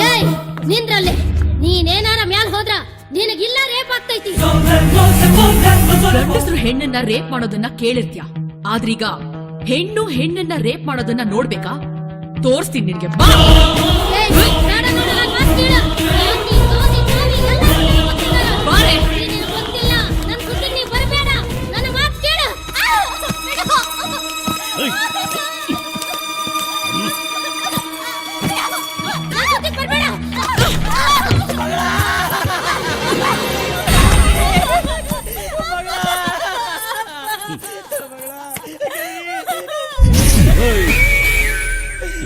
ಏಯ್ ನಿಂದ್ರಲ್ಲಿ ನೀನೇನಾರ ಮ್ಯಾಲ್ ಹೋದ್ರ ನಿನಗಿಲ್ಲ ರೇಪ್ ಆಗ್ತೈತಿ. ಗಂಡಸರು ಹೆಣ್ಣನ್ನ ರೇಪ್ ಮಾಡೋದನ್ನ ಕೇಳಿರ್ತ್ಯಾ, ಆದ್ರೀಗ ಹೆಣ್ಣು ಹೆಣ್ಣನ್ನ ರೇಪ್ ಮಾಡೋದನ್ನ ನೋಡ್ಬೇಕಾ? ತೋರ್ಸ್ತೀನಿ ನಿನ್ಗೆ, ಬಾ.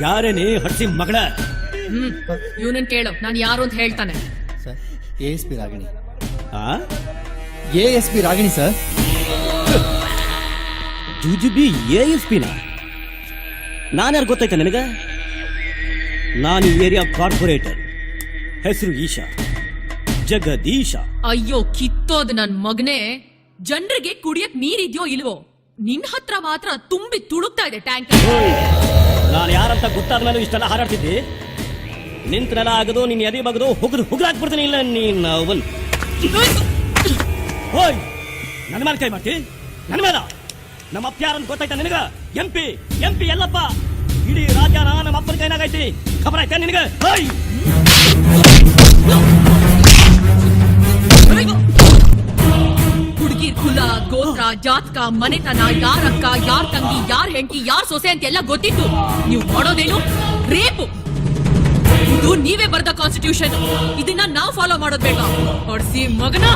ಯಾರೇನೇ ಹಡ್ಸಿ ಮಗಳ? ಇವನನ್ ಕೇಳು, ನಾನು ಯಾರು ಅಂತ ಹೇಳ್ತಾನೆ. Sir, ASP Ragini. ಆ ASP ರಾಗಿಣಿ ಸರ್. ಜುಜುಬಿ ASPನ? ನಾನ್ಯಾರು ಗೊತ್ತೈತೆ ನಿನಗ? ನಾನು ಏರಿಯಾ ಕಾರ್ಪೊರೇಟರ್, ಹೆಸರು ಈಶಾ, ಜಗದೀಶ. ಅಯ್ಯೋ ಕಿತ್ತೋದ್ ನನ್ ಮಗನೇ, ಜನರಿಗೆ ಕುಡಿಯಕ್ ನೀರಿದ್ಯೋ ಇಲ್ವೋ? ನಿನ್ ಹತ್ರ ಮಾತ್ರ ತುಂಬಿ ತುಳುಕ್ತಾ ಇದೆ ಟ್ಯಾಂಕ್. ನಾನು ಯಾರಂತ ಗೊತ್ತಾದ್ಮೇಲೆ ಇಷ್ಟೆಲ್ಲ ಹಾರಾಡ್ತಿದ್ದಿ? ನಿಂತನೆಲ್ಲ ಆಗದು, ನಿನ್ ಎದೆ ಬಗದು ಹುಗ್ರಾಕ್ಬಿಡ್ತೀನಿ. ಇಲ್ಲ ನೀನ್ ಅವನ್ ಓಯ್, ನನ್ನ ಮೇಲೆ ಕೈ ಮಾಡ್ತಿ? ನನ್ನ ಮೇಲೆ? ನಮ್ಮ ಅಪ್ಪ ಯಾರಂತ ಗೊತ್ತಾಯ್ತಾ ನಿನಗ? MP ಎಲ್ಲಪ್ಪ. ಇಡೀ ರಾಜ್ಯನ ನಮ್ಮ ಅಪ್ಪನ ಕೈನಾಗೈತಿ, ಖಬರ್ ಆಯ್ತಾ ನಿನಗ? ಹುಡುಗಿರ್ ಕುಲ, ಗೋತ್ರ, ಜಾತಕ, ಮನೆತನ, ಯಾರ್ ಅಕ್ಕ, ಯಾರ್ ತಂಗಿ, ಯಾರ್ ಹೆಂಡತಿ, ಯಾರ್ ಸೊಸೆ ಅಂತೆಲ್ಲ ಗೊತ್ತಿತ್ತು. ನೀವು ಮಾಡೋದೇನು? ರೇಪು. ಇದು ನೀವೇ ಬರೆದ ಕಾನ್ಸ್ಟಿಟ್ಯೂಷನ್. ಇದನ್ನ ನಾವು ಫಾಲೋ ಮಾಡೋದ್ ಬೇಕಾ? ಹೊಡ್ಸಿ ಮಗನ.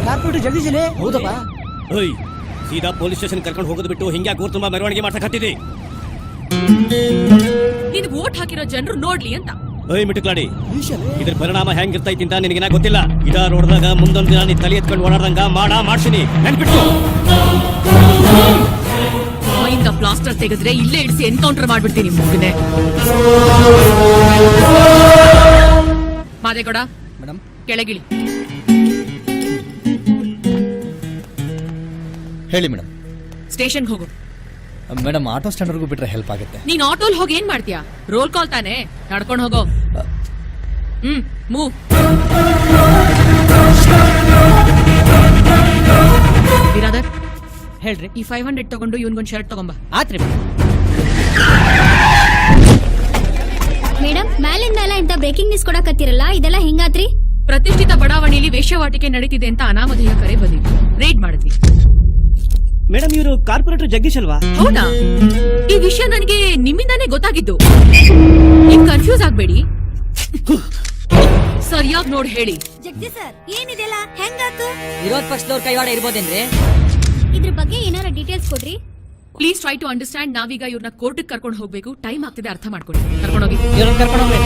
ಕಾರ್ಪೊರೇಟರ್ ಜಗದೀಶನೇ? ಹೌದಪ್ಪ. ಓಯ್, ಸೀದಾ ಪೊಲೀಸ್ ಸ್ಟೇಷನ್ ಕರ್ಕೊಂಡು ಹೋಗೋದು ಬಿಟ್ಟು ಹಿಂಗ್ಯಾ ಊರ್ ತುಂಬಾ ಮೆರವಣಿಗೆ ಮಾಡ್ಸಕತ್ತಿದ್ದಿ? ನಿನ್ ವೋಟ್ ಹಾಕಿರೋ ಜನರು ನೋಡ್ಲಿ ಅಂತ. ಓಯ್ ಮಿಟುಕ್ಲಾಡಿ, ಇದ್ರ ಪರಿಣಾಮ ಹೆಂಗಿರ್ತೈತಿ ಅಂತ ನಿನಗಿನ ಗೊತ್ತಿಲ್ಲ. ಇದ ರೋಡ್ದಾಗ ಮುಂದೊಂದು ದಿನ ನೀ ತಲೆ ಎತ್ಕೊಂಡು ಓಡಾಡ್ದಂಗ ಮಾಡ್ತೀನಿ, ನೆನ್ಪಿಟ್ಟು. ಬಾಯಿಂದ ಪ್ಲಾಸ್ಟರ್ ತೆಗೆದ್ರೆ ಇಲ್ಲೇ ಇಡಿಸಿ ಎನ್ಕೌಂಟರ್ ಮಾಡ್ಬಿಡ್ತೀನಿ ಮಗನೆ. ಮಾದೇಗೌಡ ಮೇಡಮ್, ಕೆಳಗಿಳಿ. ಹೇಳಿ ಮೇಡಮ್. ಸ್ಟೇಷನ್ ಹೋಗು. ಮೇಡಮ್, ಆಟೋ ಸ್ಟ್ಯಾಂಡ್ ವರ್ಗೂ ಬಿಟ್ರೆ ಹೆಲ್ಪ್ ಆಗುತ್ತೆ. ನೀನ್ ಆಟೋಲ್ ಹೋಗಿ ಏನ್ ಮಾಡ್ತೀಯಾ? ರೋಲ್ ಕಾಲ್ ತಾನೆ, ನಡ್ಕೊಂಡು ಹೋಗೋ. ಮೂವ್. ಬಿರಾದರ್ ಹೇಳ್ರಿ. ಈ 500 ತಗೊಂಡು ಇವನ್ಗೊಂದು ಶರ್ಟ್ ತಗೊಂಬ. ಆತ್ರಿ ಮೇಡಮ್, ಮ್ಯಾಲಿಂದ ಇಂತ ಬ್ರೇಕಿಂಗ್ ನ್ಯೂಸ್ ಕೊಡಕತ್ತಿರಲ್ಲ, ಇದೆಲ್ಲ ಹೆಂಗಾತ್ರಿ? ಪ್ರತಿಷ್ಠಿತ ಬಡಾವಣೆಯಲ್ಲಿ ವೇಶ್ಯಾವಾಟಿಕೆ ನಡೀತಿದೆ ಅಂತ ಅನಾಮಧೇಯ ಕರೆ ಬಂದಿತ್ತು. ರೇಡ್ ಮಾಡಿದ್ವಿ. ಮೇಡಮ್, ಇವರು ಕಾರ್ಪೊರೇಟರ್ ಜಗದೀಶ್ ಅಲ್ವಾ? ಹೌದಾ? ಈ ವಿಷಯ ನನಗೆ ನಿಮ್ಮಿಂದಾನೇ ಗೊತ್ತಾಗಿದ್ದು. ನೀವ್ ಕನ್ಫ್ಯೂಸ್ ಆಗ್ಬೇಡಿ, ಸರಿಯಾಗಿ ನೋಡಿ ಹೇಳಿ. ಜಗದೀಶ್ ಸರ್, ಏನಿದೆಲ್ಲ ಹೆಂಗಾತು? ವಿರೋಧ ಪಕ್ಷದವ್ರ ಕೈವಾಡ ಇರ್ಬೋದೇನ್ರಿ? ಇದ್ರ ಬಗ್ಗೆ ಏನಾರ ಡೀಟೇಲ್ಸ್ ಕೊಡ್ರಿ. Please try to understand. ನಾವೀಗ ಇವ್ರನ್ನ ಕೋರ್ಟ್ ಕರ್ಕೊಂಡು ಹೋಗ್ಬೇಕು. ಟೈಮ್ ಆಗ್ತಿದೆ, ಅರ್ಥ ಮಾಡ್ಕೊಳ್ಳಿ. ಕರ್ಕೊಂಡು ಹೋಗಿ. ಇವ್ರನ್ನ ಕರ್ಕೊಂಡು ಹೋಗ್ರಿ.